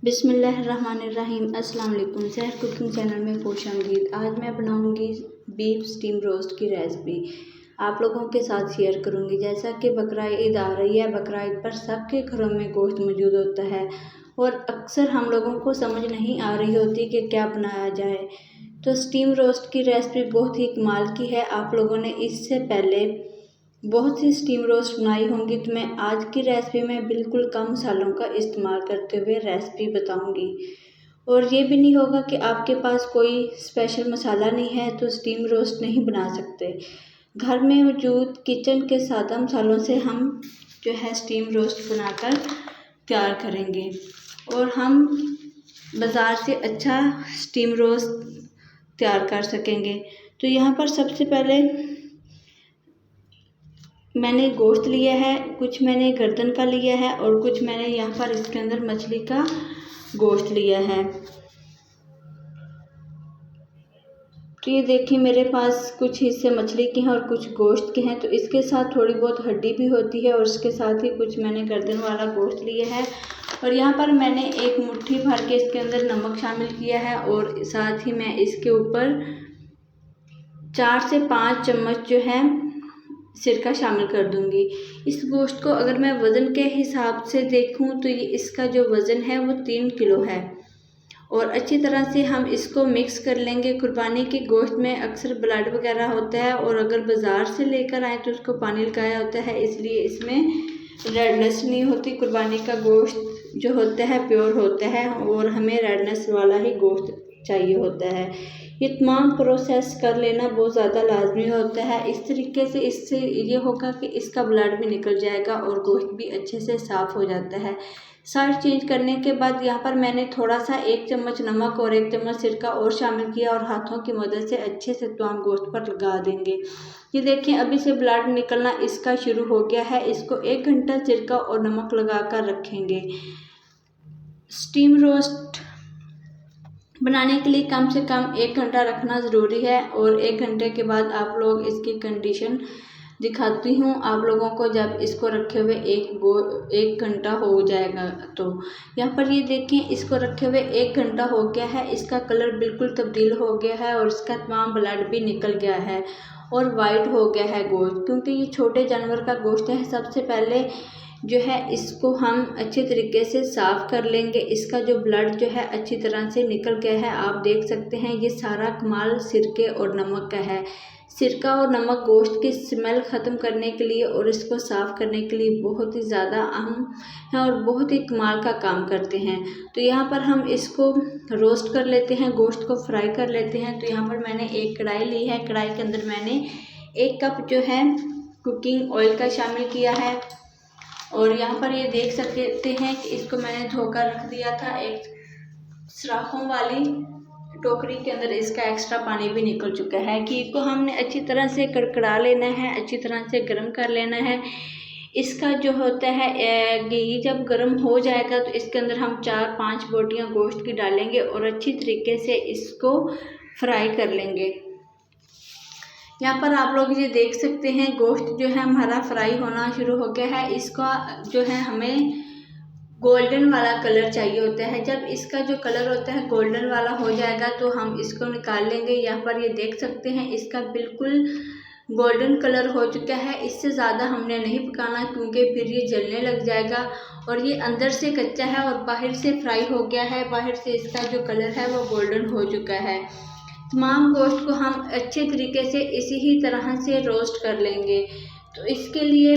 बिस्मिल्लाहिर्रहमानिर्रहीम। अस्सलाम वालेकुम। सहर कुकिंग चैनल में खुश आमदीद। आज मैं बनाऊंगी बीफ स्टीम रोस्ट की रेसिपी, आप लोगों के साथ शेयर करूंगी। जैसा कि बकरा ईद आ रही है, बकरा ईद पर सबके घरों में गोश्त मौजूद होता है और अक्सर हम लोगों को समझ नहीं आ रही होती कि क्या बनाया जाए। तो स्टीम रोस्ट की रेसिपी बहुत ही कमाल की है। आप लोगों ने इससे पहले बहुत सी स्टीम रोस्ट बनाई होंगी, तो मैं आज की रेसिपी में बिल्कुल कम मसालों का इस्तेमाल करते हुए रेसिपी बताऊंगी। और ये भी नहीं होगा कि आपके पास कोई स्पेशल मसाला नहीं है तो स्टीम रोस्ट नहीं बना सकते। घर में मौजूद किचन के सादा मसालों से हम जो है स्टीम रोस्ट बनाकर तैयार करेंगे और हम बाज़ार से अच्छा स्टीम रोस्ट तैयार कर सकेंगे। तो यहाँ पर सबसे पहले मैंने गोश्त लिया है, कुछ मैंने गर्दन का लिया है और कुछ मैंने यहाँ पर इसके अंदर मछली का गोश्त लिया है। तो ये देखिए, मेरे पास कुछ हिस्से मछली के हैं और कुछ गोश्त के हैं। तो इसके साथ थोड़ी बहुत हड्डी भी होती है और उसके साथ ही कुछ मैंने गर्दन वाला गोश्त लिया है। और यहाँ पर मैंने एक मुट्ठी भर के इसके अंदर नमक शामिल किया है और साथ ही मैं इसके ऊपर 4 से 5 चम्मच जो है सिरका शामिल कर दूंगी। इस गोश्त को अगर मैं वज़न के हिसाब से देखूं तो ये इसका जो वज़न है वो 3 किलो है। और अच्छी तरह से हम इसको मिक्स कर लेंगे। कुर्बानी के गोश्त में अक्सर ब्लड वगैरह होता है और अगर बाज़ार से लेकर आए तो उसको पानी लगाया होता है, इसलिए इसमें रेडनेस नहीं होती। कुर्बानी का गोश्त जो होता है प्योर होता है और हमें रेडनेस वाला ही गोश्त चाहिए होता है। ये तमाम प्रोसेस कर लेना बहुत ज़्यादा लाजमी होता है। इस तरीके से इससे ये होगा कि इसका ब्लड भी निकल जाएगा और गोश्त भी अच्छे से साफ़ हो जाता है। साइड चेंज करने के बाद यहाँ पर मैंने थोड़ा सा 1 चम्मच नमक और 1 चम्मच सिरका और शामिल किया और हाथों की मदद से अच्छे से तमाम गोश्त पर लगा देंगे। ये देखें, अभी से ब्लड निकलना इसका शुरू हो गया है। इसको 1 घंटा सिरका और नमक लगा कर रखेंगे। स्टीम रोस्ट बनाने के लिए कम से कम 1 घंटा रखना ज़रूरी है और 1 घंटे के बाद आप लोग इसकी कंडीशन दिखाती हूँ आप लोगों को। जब इसको रखे हुए 1 घंटा हो जाएगा तो यहाँ पर ये देखें, इसको रखे हुए 1 घंटा हो गया है। इसका कलर बिल्कुल तब्दील हो गया है और इसका तमाम ब्लड भी निकल गया है और वाइट हो गया है गोश्त, क्योंकि ये छोटे जानवर का गोश्त है। सबसे पहले जो है इसको हम अच्छे तरीके से साफ़ कर लेंगे। इसका जो ब्लड जो है अच्छी तरह से निकल गया है। आप देख सकते हैं ये सारा कमाल सिरके और नमक का है। सिरका और नमक गोश्त की स्मेल ख़त्म करने के लिए और इसको साफ़ करने के लिए बहुत ही ज़्यादा अहम है और बहुत ही कमाल का काम करते हैं। तो यहाँ पर हम इसको रोस्ट कर लेते हैं, गोश्त को फ्राई कर लेते हैं। तो यहाँ पर मैंने एक कढ़ाई ली है। कढ़ाई के अंदर मैंने 1 कप जो है कुकिंग ऑयल का शामिल किया है और यहाँ पर ये देख सकते हैं कि इसको मैंने धोकर रख दिया था एक सुराखों वाली टोकरी के अंदर। इसका एक्स्ट्रा पानी भी निकल चुका है। घी को हमने अच्छी तरह से कड़कड़ा लेना है, अच्छी तरह से गर्म कर लेना है। इसका जो होता है घी जब गर्म हो जाएगा तो इसके अंदर हम 4-5 बोटियाँ गोश्त की डालेंगे और अच्छी तरीके से इसको फ्राई कर लेंगे। यहाँ पर आप लोग ये देख सकते हैं गोश्त जो है हमारा फ्राई होना शुरू हो गया है। इसका जो है हमें गोल्डन वाला कलर चाहिए होता है। जब इसका जो कलर होता है गोल्डन वाला हो जाएगा तो हम इसको निकाल लेंगे। यहाँ पर ये देख सकते हैं इसका बिल्कुल गोल्डन कलर हो चुका है। इससे ज़्यादा हमने नहीं पकाना क्योंकि फिर ये जलने लग जाएगा और ये अंदर से कच्चा है और बाहर से फ्राई हो गया है। बाहर से इसका जो कलर है वो गोल्डन हो चुका है। तमाम गोश्त को हम अच्छे तरीके से इसी ही तरह से रोस्ट कर लेंगे। तो इसके लिए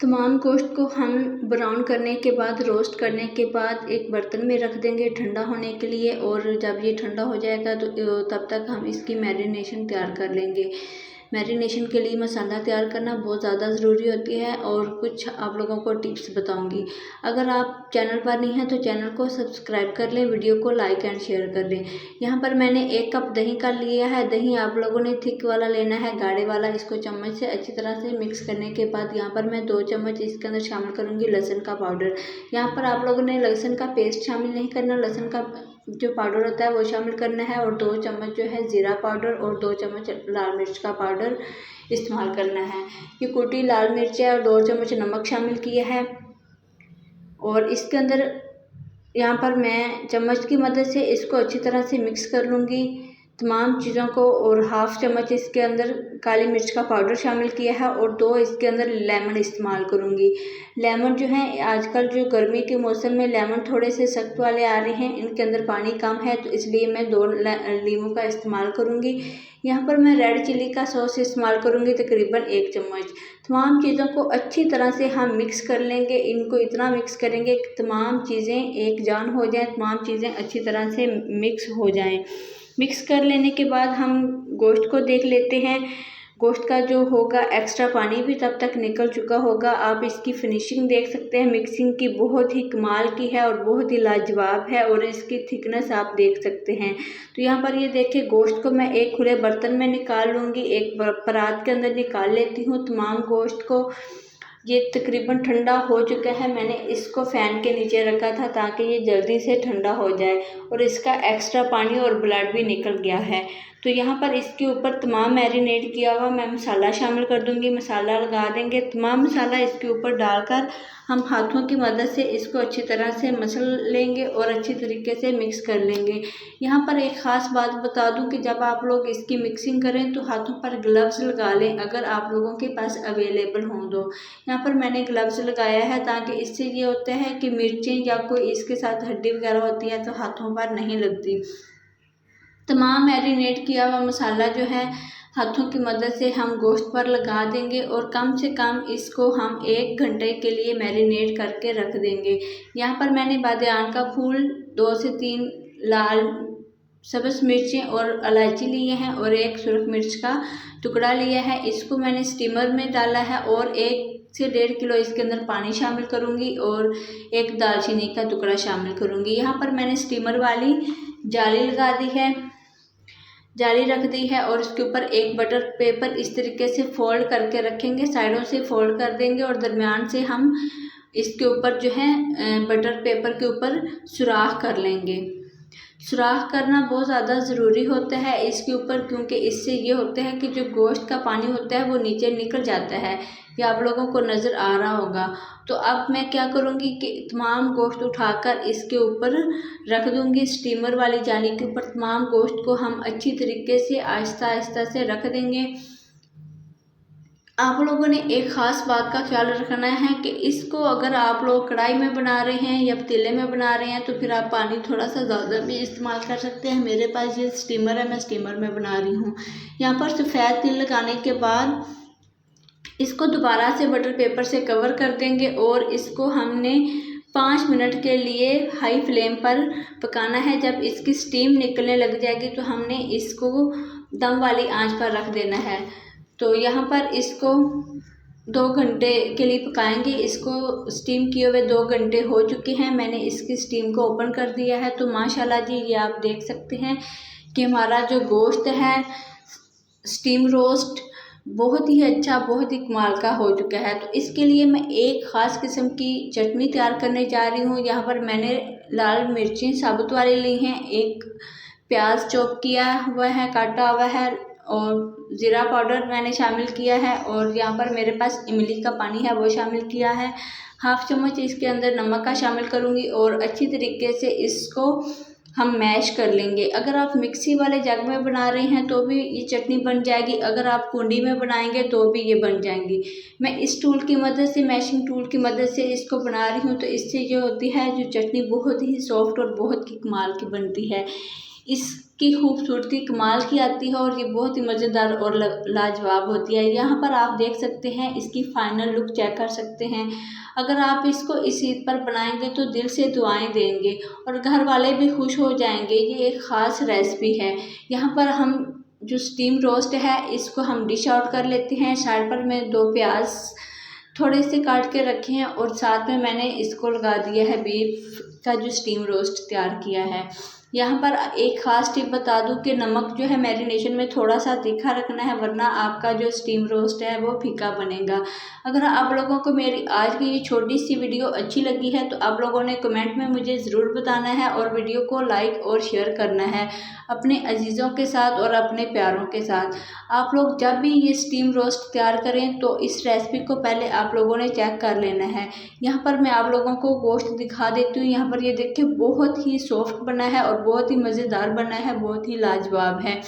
तमाम गोश्त को हम ब्राउन करने के बाद, रोस्ट करने के बाद एक बर्तन में रख देंगे ठंडा होने के लिए। और जब ये ठंडा हो जाएगा तो तब तक हम इसकी मैरिनेशन तैयार कर लेंगे। मैरिनेशन के लिए मसाला तैयार करना बहुत ज़्यादा ज़रूरी होती है और कुछ आप लोगों को टिप्स बताऊंगी। अगर आप चैनल पर नहीं हैं तो चैनल को सब्सक्राइब कर लें, वीडियो को लाइक एंड शेयर कर लें। यहाँ पर मैंने 1 कप दही का लिया है। दही आप लोगों ने थिक वाला लेना है, गाढ़े वाला। इसको चम्मच से अच्छी तरह से मिक्स करने के बाद यहाँ पर मैं 2 चम्मच इसके अंदर शामिल करूँगी लहसुन का पाउडर। यहाँ पर आप लोगों ने लहसुन का पेस्ट शामिल नहीं करना, लहसुन का जो पाउडर होता है वो शामिल करना है। और 2 चम्मच जो है ज़ीरा पाउडर और 2 चम्मच लाल मिर्च का पाउडर इस्तेमाल करना है। ये कुटी लाल मिर्च है और 2 चम्मच नमक शामिल किया है और इसके अंदर यहाँ पर मैं चम्मच की मदद से इसको अच्छी तरह से मिक्स कर लूँगी तमाम चीज़ों को। और हाफ़ चम्मच इसके अंदर काली मिर्च का पाउडर शामिल किया है और 2 इसके अंदर लेमन इस्तेमाल करूँगी। लेमन जो है आजकल जो गर्मी के मौसम में लेमन थोड़े से सख्त वाले आ रहे हैं, इनके अंदर पानी कम है, तो इसलिए मैं 2 नींबू का इस्तेमाल करूँगी। यहाँ पर मैं रेड चिली का सॉस इस्तेमाल करूँगी तकरीबन 1 चम्मच। तमाम चीज़ों को अच्छी तरह से हम मिक्स कर लेंगे। इनको इतना मिक्स करेंगे कि तमाम चीज़ें एक जान हो जाएं, तमाम चीज़ें अच्छी तरह से मिक्स हो जाएं। मिक्स कर लेने के बाद हम गोश्त को देख लेते हैं। गोश्त का जो होगा एक्स्ट्रा पानी भी तब तक निकल चुका होगा। आप इसकी फिनिशिंग देख सकते हैं, मिक्सिंग की बहुत ही कमाल की है और बहुत ही लाजवाब है और इसकी थिकनेस आप देख सकते हैं। तो यहाँ पर ये देखिए गोश्त को मैं एक खुले बर्तन में निकाल लूँगी, एक परात के अंदर निकाल लेती हूँ तमाम गोश्त को। ये तकरीबन ठंडा हो चुका है, मैंने इसको फ़ैन के नीचे रखा था ताकि ये जल्दी से ठंडा हो जाए और इसका एक्स्ट्रा पानी और ब्लड भी निकल गया है। तो यहाँ पर इसके ऊपर तमाम मैरिनेट किया हुआ मैं मसाला शामिल कर दूँगी, मसाला लगा देंगे। तमाम मसाला इसके ऊपर डालकर हम हाथों की मदद से इसको अच्छी तरह से मसल लेंगे और अच्छी तरीके से मिक्स कर लेंगे। यहाँ पर एक ख़ास बात बता दूँ कि जब आप लोग इसकी मिक्सिंग करें तो हाथों पर ग्लव्स लगा लें, अगर आप लोगों के पास अवेलेबल हों तो। यहाँ पर मैंने ग्लव्स लगाया है ताकि इससे ये होता है कि मिर्चें या कोई इसके साथ हड्डी वगैरह होती है तो हाथों पर नहीं लगती। तमाम मैरिनेट किया हुआ मसाला जो है हाथों की मदद से हम गोश्त पर लगा देंगे और कम से कम इसको हम 1 घंटे के लिए मैरिनेट करके रख देंगे। यहाँ पर मैंने बादियान का फूल, 2 से 3 लाल सब्ज़ मिर्चें और इलायची लिए हैं और 1 सुरख मिर्च का टुकड़ा लिया है। इसको मैंने स्टीमर में डाला है और 1 से 1.5 किलो इसके अंदर पानी शामिल करूँगी और 1 दालचीनी का टुकड़ा शामिल करूँगी। यहाँ पर मैंने स्टीमर वाली जाली लगा दी है, जाली रख दी है और इसके ऊपर एक बटर पेपर इस तरीके से फोल्ड करके रखेंगे, साइडों से फोल्ड कर देंगे और दरमियान से हम इसके ऊपर जो है बटर पेपर के ऊपर सुराख कर लेंगे। सुराख करना बहुत ज़्यादा ज़रूरी होता है इसके ऊपर, क्योंकि इससे ये होता है कि जो गोश्त का पानी होता है वो नीचे निकल जाता है। ये आप लोगों को नज़र आ रहा होगा। तो अब मैं क्या करूँगी कि तमाम गोश्त उठाकर इसके ऊपर रख दूँगी, स्टीमर वाली जाली के ऊपर तमाम गोश्त को हम अच्छी तरीके से आहिस्ता आहिस्ता से रख देंगे। आप लोगों ने एक ख़ास बात का ख्याल रखना है कि इसको अगर आप लोग कढ़ाई में बना रहे हैं या पतीले में बना रहे हैं तो फिर आप पानी थोड़ा सा ज़्यादा भी इस्तेमाल कर सकते हैं। मेरे पास ये स्टीमर है, मैं स्टीमर में बना रही हूँ। यहाँ पर सफ़ेद तिल लगाने के बाद इसको दोबारा से बटर पेपर से कवर कर देंगे और इसको हमने 5 मिनट के लिए हाई फ्लेम पर पकाना है। जब इसकी स्टीम निकलने लग जाएगी तो हमने इसको दम वाली आंच पर रख देना है। तो यहाँ पर इसको 2 घंटे के लिए पकाएंगे। इसको स्टीम किए हुए 2 घंटे हो चुके हैं, मैंने इसकी स्टीम को ओपन कर दिया है। तो माशाल्लाह जी ये आप देख सकते हैं कि हमारा जो गोश्त है स्टीम रोस्ट बहुत ही अच्छा, बहुत ही कमाल का हो चुका है। तो इसके लिए मैं एक ख़ास किस्म की चटनी तैयार करने जा रही हूँ। यहाँ पर मैंने लाल मिर्चें साबुत वाली ली हैं, 1 प्याज चॉप किया हुआ है, काटा हुआ है और ज़ीरा पाउडर मैंने शामिल किया है और यहाँ पर मेरे पास इमली का पानी है वो शामिल किया है। हाफ़ चम्मच इसके अंदर नमक का शामिल करूँगी और अच्छी तरीके से इसको हम मैश कर लेंगे। अगर आप मिक्सी वाले जग में बना रहे हैं तो भी ये चटनी बन जाएगी, अगर आप कुंडी में बनाएंगे तो भी ये बन जाएंगी। मैं इस टूल की मदद से, मैशिंग टूल की मदद से इसको बना रही हूँ। तो इससे ये होती है जो चटनी बहुत ही सॉफ्ट और बहुत ही कमाल की बनती है। इसकी खूबसूरती कमाल की आती है और ये बहुत ही मज़ेदार और लाजवाब होती है। यहाँ पर आप देख सकते हैं, इसकी फ़ाइनल लुक चेक कर सकते हैं। अगर आप इसको इस ईद पर बनाएंगे तो दिल से दुआएं देंगे और घर वाले भी खुश हो जाएंगे। ये एक ख़ास रेसिपी है। यहाँ पर हम जो स्टीम रोस्ट है इसको हम डिश आउट कर लेते हैं। साइड पर मैं 2 प्याज थोड़े से काट के रखे हैं और साथ में मैंने इसको लगा दिया है बीफ का जो स्टीम रोस्ट तैयार किया है। यहाँ पर एक ख़ास टिप बता दूँ कि नमक जो है मैरिनेशन में थोड़ा सा तीखा रखना है, वरना आपका जो स्टीम रोस्ट है वो फीका बनेगा। अगर आप लोगों को मेरी आज की ये छोटी सी वीडियो अच्छी लगी है तो आप लोगों ने कमेंट में मुझे ज़रूर बताना है और वीडियो को लाइक और शेयर करना है अपने अजीज़ों के साथ और अपने प्यारों के साथ। आप लोग जब भी ये स्टीम रोस्ट तैयार करें तो इस रेसिपी को पहले आप लोगों ने चेक कर लेना है। यहाँ पर मैं आप लोगों को गोश्त दिखा देती हूँ। यहाँ पर ये देखिए बहुत ही सॉफ्ट बना है और बहुत ही मज़ेदार बना है, बहुत ही लाजवाब है।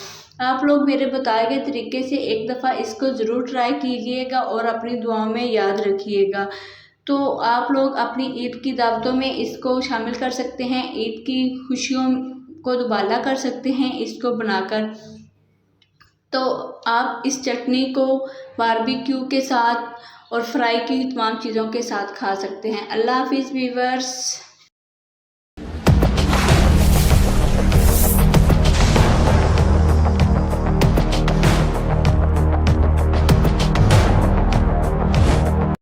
आप लोग मेरे बताए गए तरीके से एक दफ़ा इसको ज़रूर ट्राई कीजिएगा और अपनी दुआओं में याद रखिएगा। तो आप लोग अपनी ईद की दावतों में इसको शामिल कर सकते हैं, ईद की खुशियों को दुबाला कर सकते हैं इसको बनाकर। तो आप इस चटनी को बारबेक्यू के साथ और फ्राई की तमाम चीज़ों के साथ खा सकते हैं। अल्लाह हाफिज़ वीवर्स।